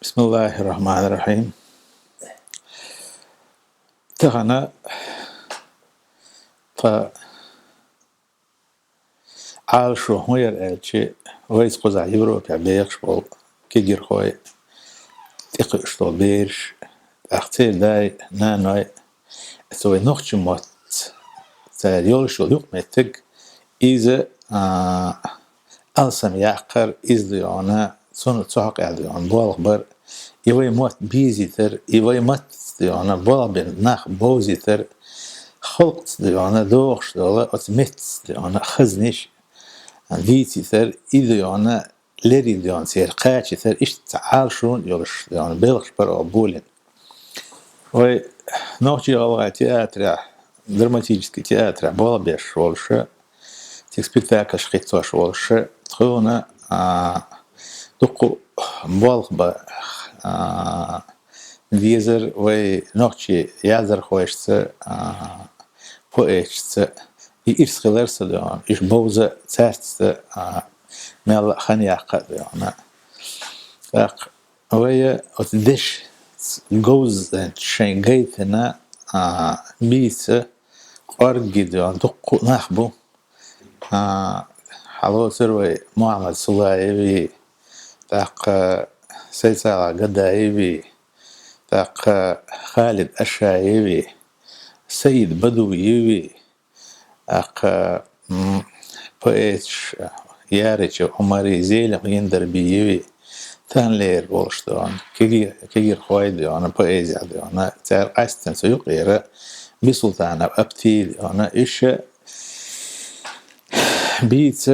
بسم الله الرحمن الرحيم. تهنا فعال شو هوير الشيء ويس قزع يوروب يبيعش بول كيجر خوي تقش تو بيرش أختي داي نانوي سوي نوختش موت تاريول شو يوق متج إذا ألسم يعقر إزديانا سون تسحق إزديان بالغبر يوي موت بيزيتر يوي موت إزديانا بالغبر نخ بوزيتر خلقت إزديانا دوغش دوغ أتمت إزديانا خزنش فيتي ثر إذا لري ديان سير قاتش ثر إيش تعال شون يلش ديان بيلش بر أبولين وي نوتي الله تياتر دراماتيجسكي تياتر بالا بيش والش تيك سبيكتاكل شخيتوش والش تخونا دقو بالغ با فيزر وي نوتي يازر خوشت بوئتش إيش خلرس ديان إيش بوزة تاست مال خنياق ديان فاق ويا أتدش جوز شين جيتنا بيس أرجي ديان دقو نخبو حلو سروي محمد صلاحي تاق سيسا قدايبي تاق خالد أشايبي سيد بدوي تاق بويتش ياريتش عمري زيل يندر بيوي ثان لير بولشتون كيجير خويد أنا بويزي أنا تار أستن سيوق غيره بسلطان أبتي أنا إيش بيت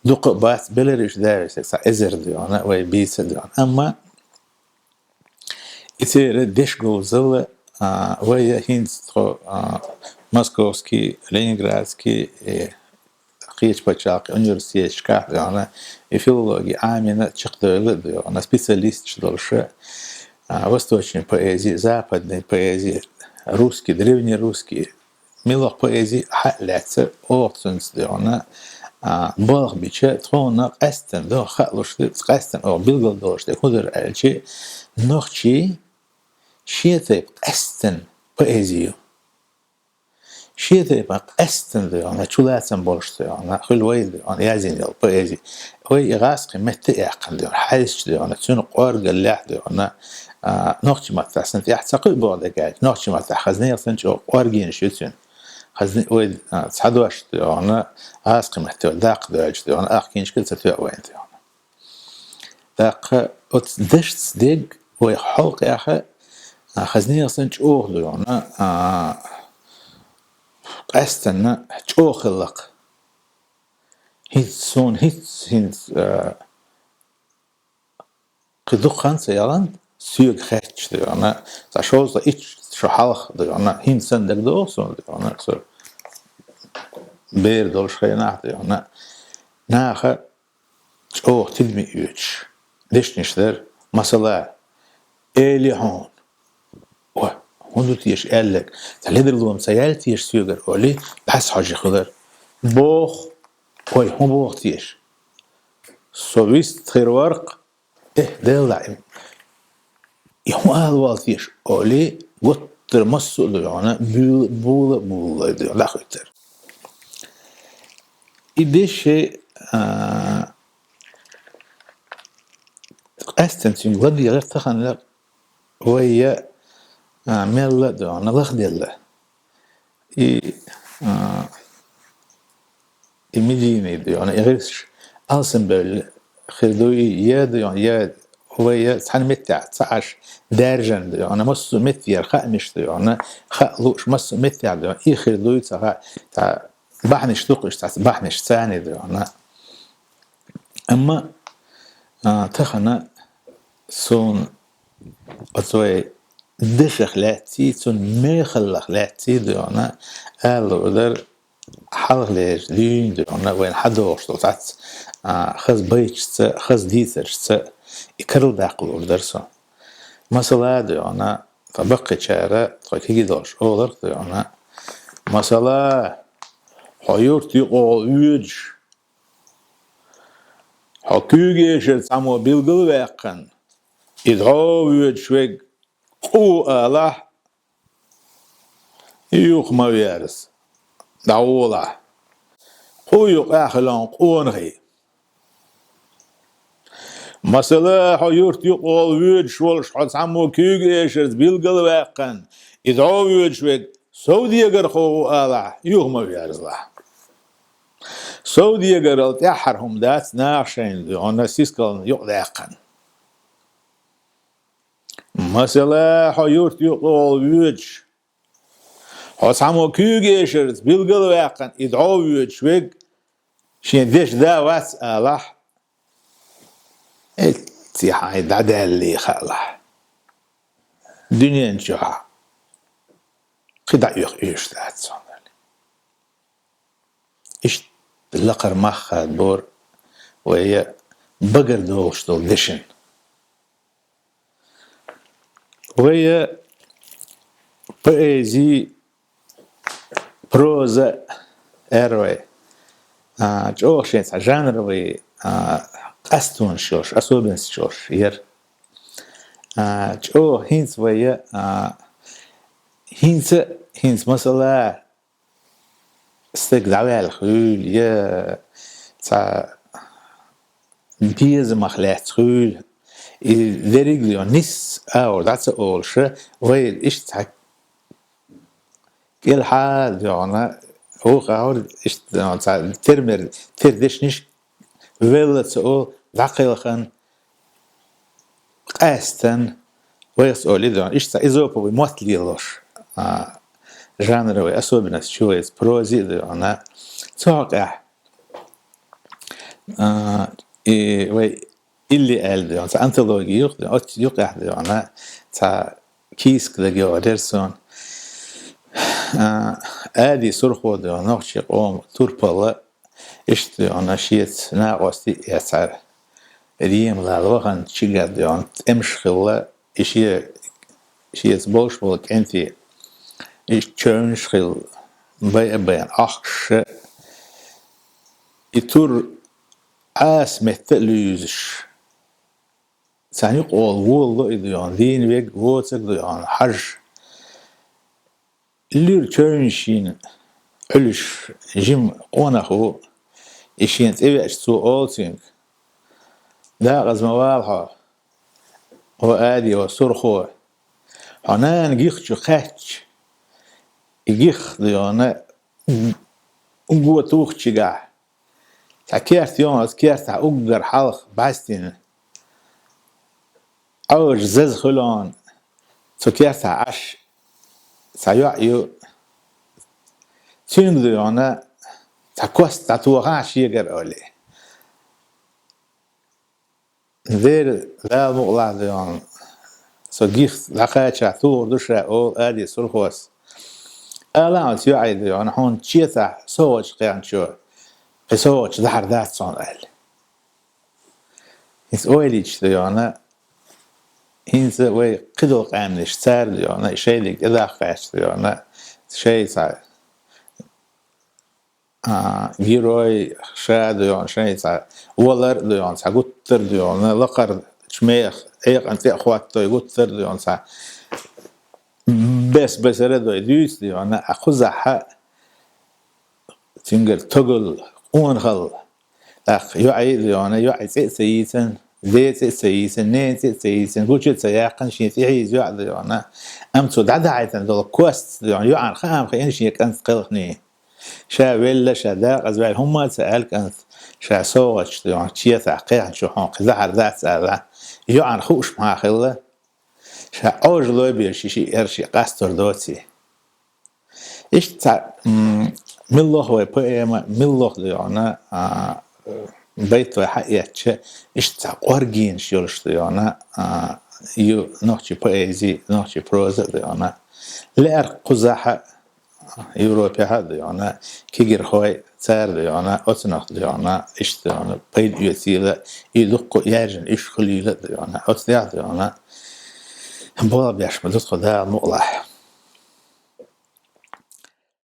دق بات بلريش دارس إزر دي أنا وي بيت دي أما إتير ديش جوزل ويا هينستو موسكوفسكي لينينغرادسكي قيش بتشاق университет شكاه أنا فилология عامنا تشقدر أنا специалист شدولش восточной поэзии, западной поэзии, русский, древнерусский, милох поэзии حقلت أوتنس أنا بالغ بيشة ترونا قستن دو خلوش قستن أو بيلغل دوش تقدر ألشي نخشي شيء قستن poeziju. شيء قستن دو أنا شلاتن بولش دو أنا خلوي دو أنا يازين دو poeziji. وي غاسق متأقن دو حاسش دو أنا تون قارج اللح دو أنا نخشي ما تحسن يحتقي بعد قاعد نخشي ما تحزني أصلاً شو قارجين شو تون خزني ويد تصحدوش دو أنا غاسق محتوى داق دو أجد أنا أحكينش كل تفيع وين دو أنا داق أتدشت ديج ويحلق يا أخي خزني أصلاً شو دو أنا أستنى شو خلق هيتسون هيت قدوق خانسة يلان سيوغ خاتش دو أنا تشوز إيش شو حلق دو أنا هينسن دك دو أصلاً دو أنا بير دولش خيناه دو أنا ناخه شو تلمي يوتش ليش نشتر مثلا إلي هون هون تيش قالك تلهدر لهم سيال تيش سيوغر أولي بحس حاجة خضر بوخ وي هون بوخ تيش سويست خير ورق ديل لعب يهون أهل والتيش أولي وطر مصو ديانا بولا ديانا لا خيتر إديش أستنتين غدي غير تخن لك ويا ميلا ديانا لخديلا إميجيني ديانا إغيرش ألسنبل خدوي ياد ياد هو سحن متع 19 درجن ديانا مصو متير خامش ديانا خلوش مصو متير ديانا خدوي تاع بحنش تقش تاع بحنش ثاني ديانا أما تخنا سون أتوي دشخ لاتي سون ميخلخ لاتي ديانا قالوا در حلق ليش لين ديانا وين حدوش توتعت خز بيتش خز ديترش يكرر داقل درسه مثلا ديانا فبقي شارع تركي دوش أولر ديانا مثلا حيورتي قاويج حكيجيش سامو بيلغل واقن يدعو شوي قو الله يوق ما يارس دعوله قو يوق أخلان قونغي مثلا حيورت يقول ويد شولش حد سامو كيج إيشرز بيلقل واقن يدعو ويد شوي سعودية قرقو الله يوق ما يارس له سعودية قرقت يحرهم دات ناشين دي أنا سيسكال يوق واقن مثلا حيورت يقول ويدش حس همو كيجيشرز بيلقل واقن يدعو ويد شوي شين ديش دا واس الله اتي هاي دعدا اللي خاله دنيا نشوها قدا يخيش ذات صنع إيش اللقر مخ بور وهي بقر دوش دول دشن وهي بأيزي بروزا اروي جو شين جانر وي أستون شوش أسوبنس شوش ير جو هينس ويا هينس مثلا استقدام الخيول يا تا بيز مخلات خيول دريجليون نيس أو that's all شة ويل إيش تا كل حال يعني هو قاعد إيش تا ترمر تردش نيش ويل تقول دقيقة خن قاستن ويسأل إذا إيش تا إذا بموت ليلوش جانر وأسوأ بناس شويس بروزي إذا أنا توقع وي اللي قال ده يعني أنتولوجي يقع ده أنا تا كيس كده جوادرسون آدي سرخو ده نقش قوم توربلا إيش ده أنا شيت ناقصتي يسار ريم لا لوهن شيء ده يعني أمش خلا إشي شيت بولش بولك أنتي إيش تشرنش خل بيان أخش يتور عاس متلوزش سان يقول والله إذا يعني دين ويك واتك يعني حج اللي تشرنشين علش جيم قونه إشين تبعش سو ألتين دا غز موالها هو آدي وصرخو حنان جيخ خاتش يجيخ ديانا قوة توخ تشجع تكيرت يوم تكيرت أقدر حلق باستين أوج زز خلون تكيرت عش سيعيو تين ديانا تكوست تتوقع شيء قرألي ذير لا مغلق ديانا سجيخ لقاش عثور دشة أو آدي سرخوس ألا تيعي ديانا هون تشيتا سوج قيان شو سوج ظهر ذات صنعل هيس أوليش ديانا هينز وي قدو قامنش سار ديانا شيء لك إذا قاش ديانا شيء صار جيروي شاد ديانا شيء صار ولر ديانا سقطر ديانا لقر شميخ أيق أنت أخوات توي قطر ديانا صار بس ردو يدوس ديانا أخذها تنقل تقول قونخل أخ يعي ديانا يعي سيسن زيت سيسن نين سيسن قلت سياقن شيء سيعيز يعي ديانا أمتو دعايتن دول كوست ديانا يعن خام خيان شيء كنت قلقني شا ولا شا دا أزواج هم سألك أنت شا سوغش ديانا شيء ثقيل شو حنق ظهر ذات سألا يعن خوش مع خلا شا أوجلو بيرشي إرشي قاستر دوتي إيش تا ملخ وبيما ملخ ديانا بيت وحقيقة إيش تا قرقين شيلش ديانا يو نحكي بيزي نحكي بروزة ديانا لأر قزحة يوروبيا هذا ديانا كيجر خوي سار ديانا أتنخ ديانا إيش ديانا بيد يسيلة يدق يرجن إيش خليلة ديانا أتنخ ديانا بولا بيش مدتخ ده مقلح